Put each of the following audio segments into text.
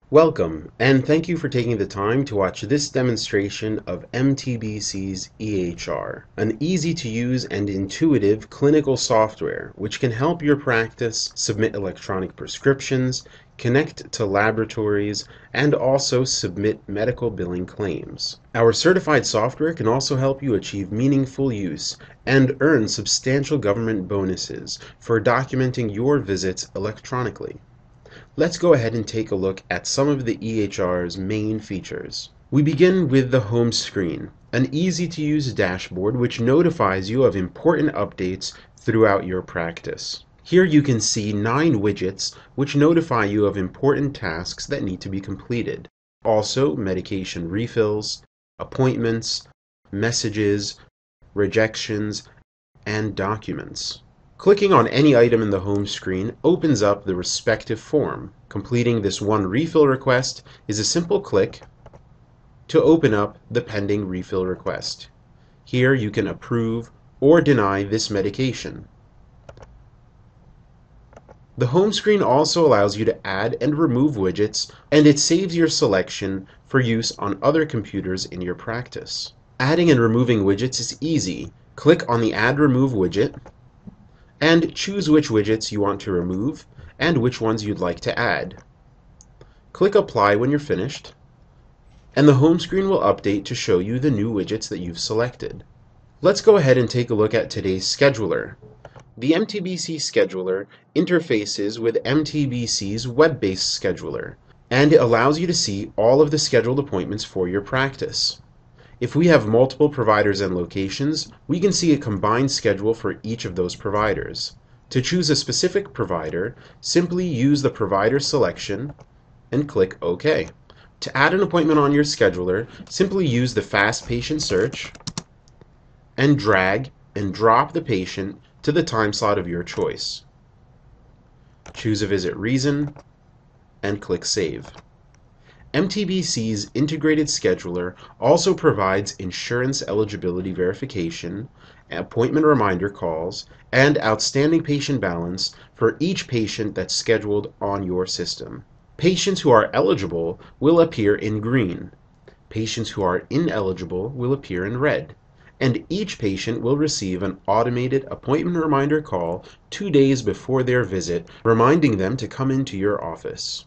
Welcome, and thank you for taking the time to watch this demonstration of MTBC's EHR, an easy-to-use and intuitive clinical software which can help your practice submit electronic prescriptions, connect to laboratories, and also submit medical billing claims. Our certified software can also help you achieve meaningful use and earn substantial government bonuses for documenting your visits electronically. Let's go ahead and take a look at some of the EHR's main features. We begin with the home screen, an easy-to-use dashboard which notifies you of important updates throughout your practice. Here you can see 9 widgets which notify you of important tasks that need to be completed. Also, medication refills, appointments, messages, rejections, and documents. Clicking on any item in the home screen opens up the respective form. Completing this one refill request is a simple click to open up the pending refill request. Here you can approve or deny this medication. The home screen also allows you to add and remove widgets, and it saves your selection for use on other computers in your practice. Adding and removing widgets is easy. Click on the Add Remove widget and choose which widgets you want to remove and which ones you'd like to add. Click Apply when you're finished, and the home screen will update to show you the new widgets that you've selected. Let's go ahead and take a look at today's scheduler. The MTBC scheduler interfaces with MTBC's web-based scheduler, and it allows you to see all of the scheduled appointments for your practice. If we have multiple providers and locations, we can see a combined schedule for each of those providers. To choose a specific provider, simply use the provider selection and click OK. To add an appointment on your scheduler, simply use the Fast Patient Search and drag and drop the patient to the time slot of your choice. Choose a visit reason and click Save. MTBC's integrated scheduler also provides insurance eligibility verification, appointment reminder calls, and outstanding patient balance for each patient that's scheduled on your system. Patients who are eligible will appear in green. Patients who are ineligible will appear in red. And each patient will receive an automated appointment reminder call 2 days before their visit, reminding them to come into your office.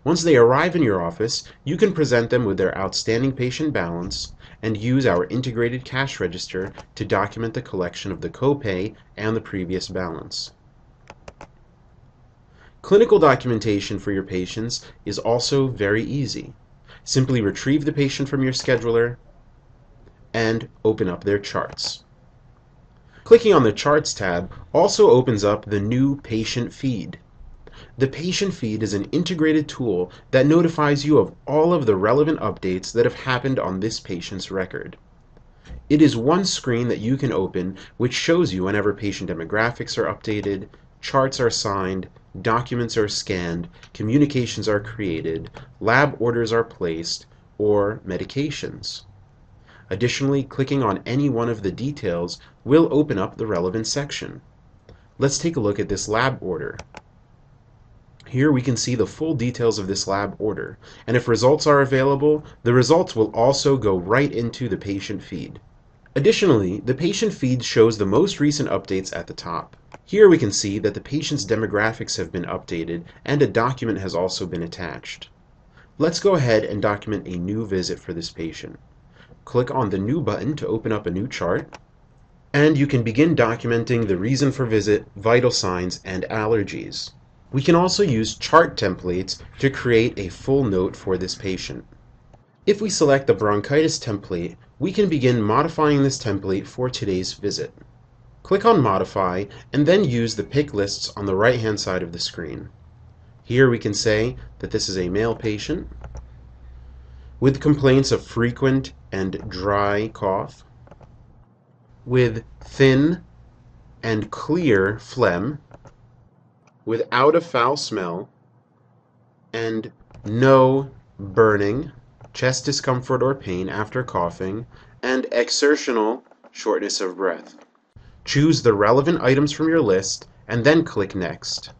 Once they arrive in your office, you can present them with their outstanding patient balance and use our integrated cash register to document the collection of the copay and the previous balance. Clinical documentation for your patients is also very easy. Simply retrieve the patient from your scheduler and open up their charts. Clicking on the Charts tab also opens up the new patient feed. The patient feed is an integrated tool that notifies you of all of the relevant updates that have happened on this patient's record. It is one screen that you can open which shows you whenever patient demographics are updated, charts are signed, documents are scanned, communications are created, lab orders are placed, or medications. Additionally, clicking on any one of the details will open up the relevant section. Let's take a look at this lab order. Here we can see the full details of this lab order, and if results are available, the results will also go right into the patient feed. Additionally, the patient feed shows the most recent updates at the top. Here we can see that the patient's demographics have been updated and a document has also been attached. Let's go ahead and document a new visit for this patient. Click on the New button to open up a new chart, and you can begin documenting the reason for visit, vital signs, and allergies. We can also use chart templates to create a full note for this patient. If we select the bronchitis template, we can begin modifying this template for today's visit. Click on Modify and then use the pick lists on the right-hand side of the screen. Here we can say that this is a male patient with complaints of frequent and dry cough, with thin and clear phlegm, without a foul smell, and no burning, chest discomfort or pain after coughing, and exertional shortness of breath. Choose the relevant items from your list and then click Next.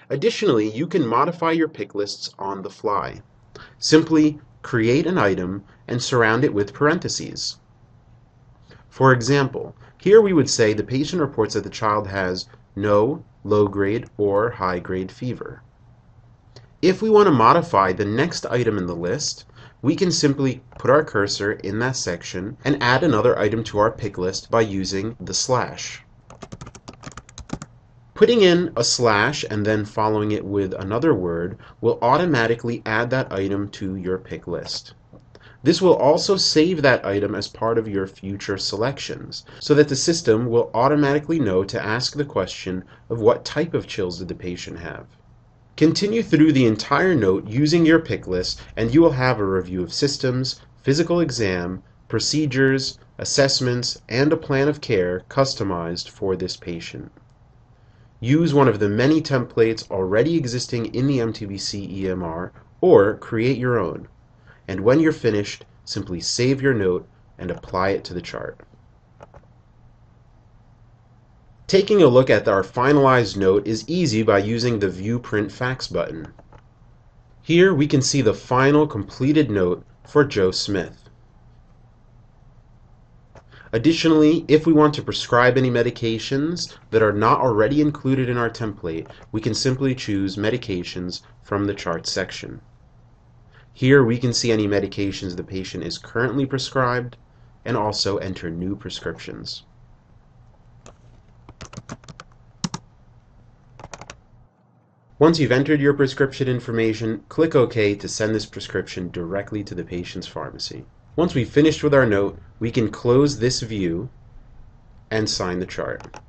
Additionally, you can modify your pick lists on the fly. Simply create an item and surround it with parentheses. For example, here we would say the patient reports that the child has no low-grade or high-grade fever. If we want to modify the next item in the list, we can simply put our cursor in that section and add another item to our pick list by using the slash. Putting in a slash and then following it with another word will automatically add that item to your pick list. This will also save that item as part of your future selections, so that the system will automatically know to ask the question of what type of chills did the patient have. Continue through the entire note using your pick list, and you will have a review of systems, physical exam, procedures, assessments, and a plan of care customized for this patient. Use one of the many templates already existing in the MTBC EMR, or create your own. And when you're finished, simply save your note and apply it to the chart. Taking a look at our finalized note is easy by using the View Print Fax button. Here we can see the final completed note for Joe Smith. Additionally, if we want to prescribe any medications that are not already included in our template, we can simply choose Medications from the Chart section. Here we can see any medications the patient is currently prescribed and also enter new prescriptions. Once you've entered your prescription information, click OK to send this prescription directly to the patient's pharmacy. Once we've finished with our note, we can close this view and sign the chart.